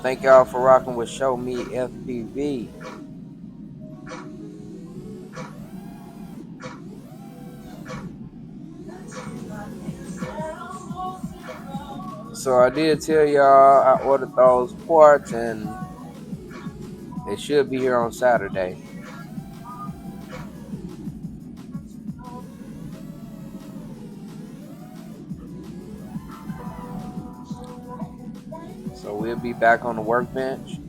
Thank y'all for rocking with ShowMe FPV. So I did tell y'all I ordered those parts and they should be here on Saturday. So we'll be back on the workbench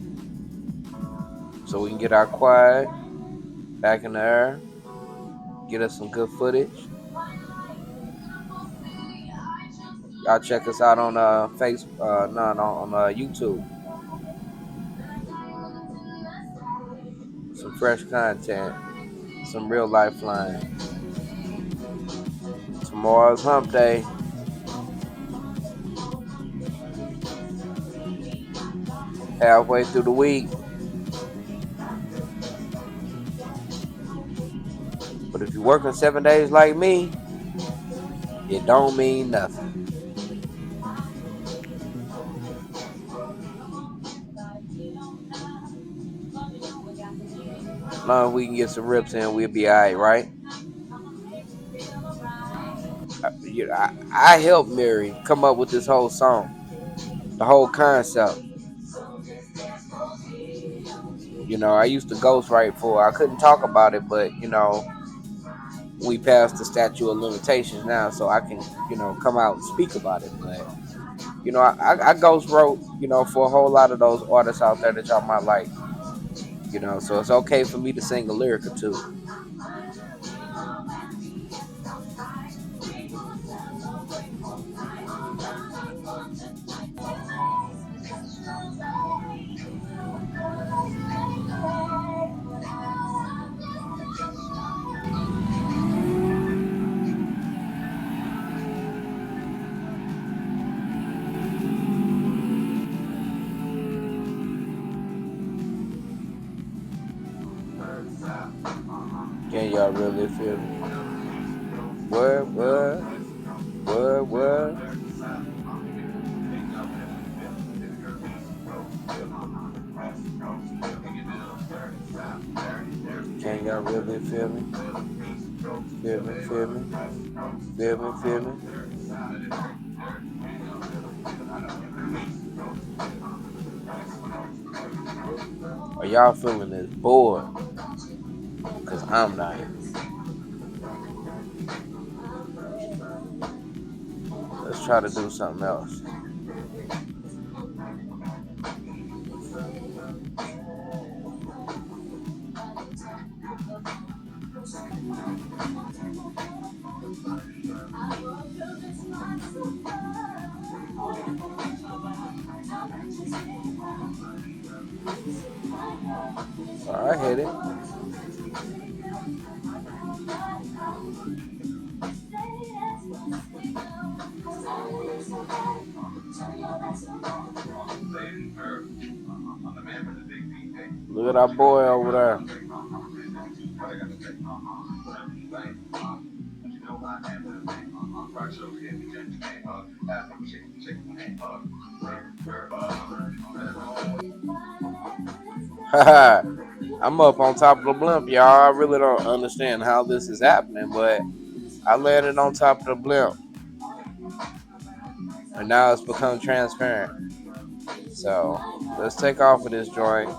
so we can get our quad back in the air, get us some good footage. Y'all check us out on YouTube. Some fresh content, some real life flying. Tomorrow's hump day. Halfway through the week. But if you're working 7 days like me, it don't mean nothing. As long as we can get some rips in, we'll be alright, right? I helped Mary come up with this whole song, the whole concept. I used to ghostwrite for her. I couldn't talk about it, but we passed the statute of limitations now, so I can come out and speak about it. But I ghost wrote for a whole lot of those artists out there that y'all might like. So it's okay for me to sing a lyric or two. Can y'all really feel me? What? Can y'all really feel me? Feel me? Feel me? Are y'all feeling this bored? Cause I'm not. Let's try to do something else. I hit it. Look at our boy over there. I'm up on top of the blimp, y'all. I really don't understand how this is happening, but I landed on top of the blimp. And now it's become transparent. So let's take off of this joint.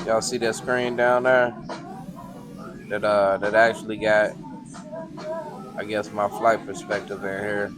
Y'all see that screen down there? That actually got, I guess, my flight perspective in here.